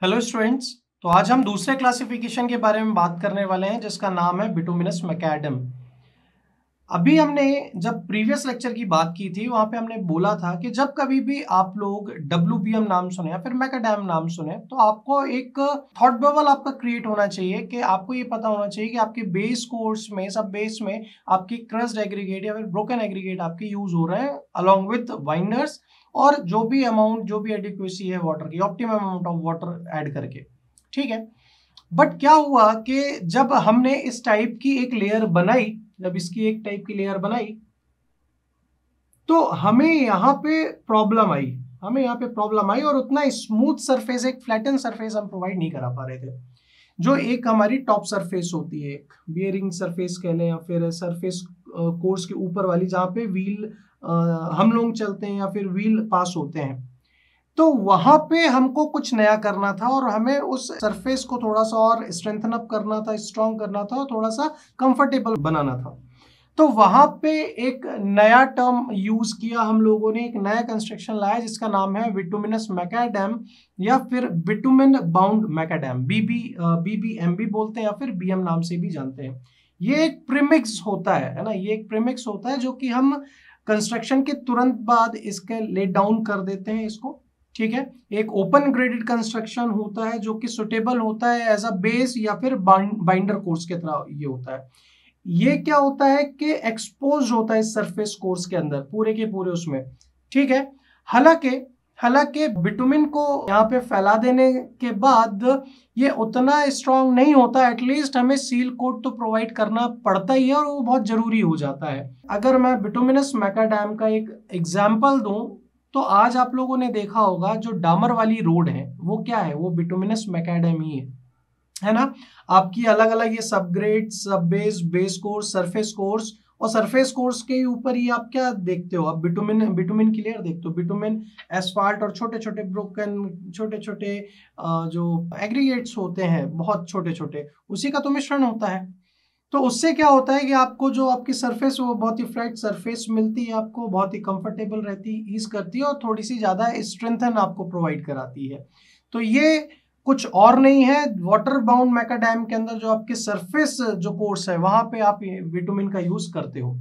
Hello students. तो आज हम दूसरे क्लासिफिकेशन के बारे में बात करने वाले हैं जिसका नाम है बिटुमिनस मैकाडम। अभी हमने जब प्रीवियस लेक्चर की बात की थी वहां पे हमने बोला था कि जब कभी भी आप लोग WBM नाम सुने या फिर मैकाडम नाम सुने तो आपको एक थॉट बबल आपका क्रिएट होना चाहिए कि आपको ये पता होना चाहिए कि आपके बेस कोर्स में सब बेस में आपकी क्रस्ट एग्रीगेट या फिर ब्रोकन एग्रीगेट आपके यूज हो रहे हैं अलॉन्ग विथ बाइंडर्स और जो भी अमाउंट जो भी एडिक्वेसी है वाटर की optimum amount of water add करके। ठीक है, बट क्या हुआ कि जब हमने इस टाइप की एक लेयर बनाई, जब इसकी एक टाइप की लेयर बनाई तो हमें यहाँ पे प्रॉब्लम आई और उतना स्मूथ सरफेस, एक फ्लैटन सरफेस हम प्रोवाइड नहीं करा पा रहे थे। जो एक हमारी टॉप सरफेस होती है, एक बियरिंग सरफेस कह लें या फिर सरफेस कोर्स के ऊपर वाली जहाँ पे व्हील हम लोग चलते हैं या फिर व्हील पास होते हैं, तो वहां पे हमको कुछ नया करना था और हमें उस सरफेस को थोड़ा सा और स्ट्रेंथन अप करना था, स्ट्रॉन्ग करना था और थोड़ा सा कंफर्टेबल बनाना था। तो वहां पे एक नया टर्म यूज किया हम लोगों ने, एक नया कंस्ट्रक्शन लाया जिसका नाम है बिटुमिनस मैकाडम या फिर बिटुमिन बाउंड मैकाडम, बीबीएमबी बोलते हैं या फिर बीएम नाम से भी जानते हैं। ये एक प्रीमिक्स होता है ना, ये एक प्रीमिक्स होता है जो कि हम कंस्ट्रक्शन के तुरंत बाद इसके ले डाउन कर देते हैं इसको। ठीक है, एक ओपन ग्रेडेड कंस्ट्रक्शन होता है जो कि सुटेबल होता है एज अ बेस या फिर बाइंडर कोर्स की तरह ये होता है। ये क्या होता है कि एक्सपोज होता है सरफेस कोर्स के अंदर पूरे के पूरे उसमें। ठीक है, हालांकि हालांकि बिटुमिन को यहाँ पे फैला देने के बाद ये उतना स्ट्रांग नहीं होता, एटलीस्ट हमें सील कोट तो प्रोवाइड करना पड़ता ही है और वो बहुत जरूरी हो जाता है। अगर मैं बिटुमिनस मैकाडम का एक एग्जाम्पल दूं तो आज आप लोगों ने देखा होगा जो डामर वाली रोड है वो क्या है, वो बिटुमिनस मैकाडम ही है ना। आपकी अलग अलग ये सब ग्रेड, सब base, base course, surface course और सरफेस कोर्स के ऊपर ही आप क्या देखते हो, आप बिटुमिन बिटुमिन की लेयर देखते हो, बिटुमिन एस्फाल्ट और छोटे छोटे ब्रोकन, छोटे छोटे जो एग्रीगेट्स होते हैं बहुत छोटे छोटे, उसी का तो मिश्रण होता है। तो उससे क्या होता है कि आपको जो आपकी सरफेस वो बहुत ही फ्लैट सरफेस मिलती है, आपको बहुत ही कंफर्टेबल रहती है, ईज करती है और थोड़ी सी ज्यादा स्ट्रेंथन आपको प्रोवाइड कराती है। तो ये कुछ और नहीं है, वाटर बाउंड मैकाडम के अंदर जो आपके सरफेस जो कोर्स है वहां पे आप विटामिन का यूज करते हो।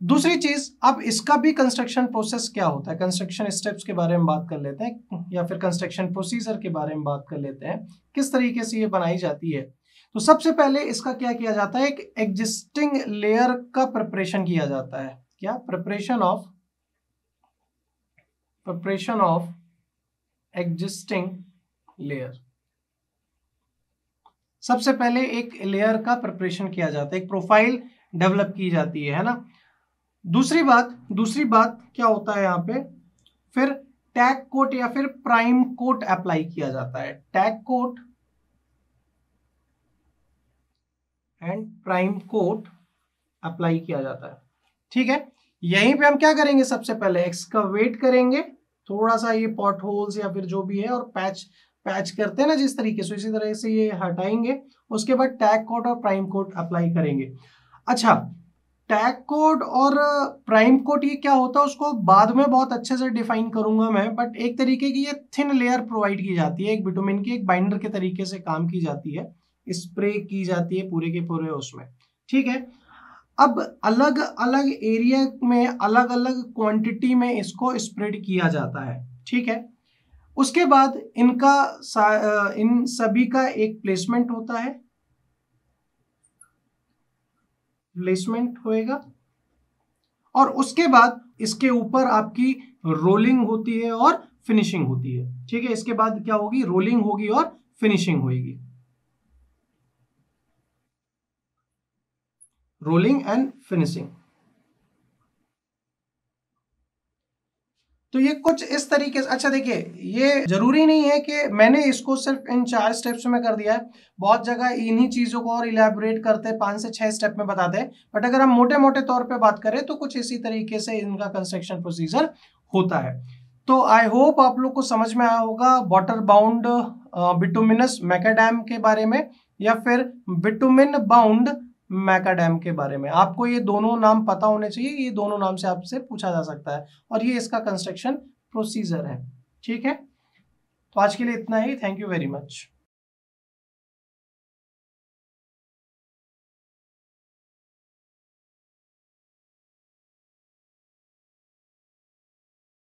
दूसरी चीज, अब इसका भी कंस्ट्रक्शन प्रोसेस क्या होता है, कंस्ट्रक्शन स्टेप्स के बारे में बात कर लेते हैं या फिर कंस्ट्रक्शन प्रोसीजर के बारे में बात कर लेते हैं, किस तरीके से ये बनाई जाती है। तो सबसे पहले इसका क्या किया जाता है, एक एग्जिस्टिंग लेयर का प्रिपरेशन किया जाता है। क्या? Preparation of existing layer. सबसे पहले एक लेयर का प्रिपरेशन किया जाता है, एक प्रोफाइल डेवलप की जाती है ना। दूसरी बात क्या होता है यहाँ पे, फिर टैग कोट या फिर प्राइम कोट अप्लाई किया जाता है। Tack coat and prime coat apply किया जाता है। ठीक है, यहीं पे हम क्या करेंगे, सबसे पहले एक्सकवेट करेंगे थोड़ा सा ये पॉट होल्स या फिर जो भी है और पैच पैच करते हैं ना जिस तरीके से, इसी तरह से ये हटाएंगे। उसके बाद टैग कोड और प्राइम कोड अप्लाई करेंगे। अच्छा, टैग कोड और प्राइम कोड ये क्या होता है उसको बाद में बहुत अच्छे से डिफाइन करूंगा मैं, बट एक तरीके की ये थिन लेयर प्रोवाइड की जाती है, एक बिटुमिन की एक बाइंडर के तरीके से काम की जाती है, स्प्रे की जाती है पूरे के पूरे उसमें। ठीक है, अब अलग अलग एरिया में अलग अलग क्वांटिटी में इसको स्प्रेड किया जाता है। ठीक है, उसके बाद इन सभी का एक प्लेसमेंट होता है, प्लेसमेंट होएगा और उसके बाद इसके ऊपर आपकी रोलिंग होती है और फिनिशिंग होती है। ठीक है, इसके बाद क्या होगी, रोलिंग होगी और फिनिशिंग होगी, रोलिंग एंड फिनिशिंग। तो ये कुछ इस तरीके से, अच्छा देखिए ये जरूरी नहीं है कि मैंने इसको सिर्फ इन 4 स्टेप्स में कर दिया है, बहुत जगह इन्हीं चीजों को और इलेबोरेट करते हैं, 5 से 6 स्टेप में बताते हैं, बट अगर हम मोटे मोटे तौर पे बात करें तो कुछ इसी तरीके से इनका कंस्ट्रक्शन प्रोसीजर होता है। तो आई होप आप लोग को समझ में आया होगा वाटर बाउंड बिटुमिनस मैकाडम के बारे में या फिर बिटुमिन बाउंड मैकाडम के बारे में। आपको ये दोनों नाम पता होने चाहिए, ये दोनों नाम से आपसे पूछा जा सकता है और ये इसका कंस्ट्रक्शन प्रोसीजर है। ठीक है, तो आज के लिए इतना ही। Thank you very much.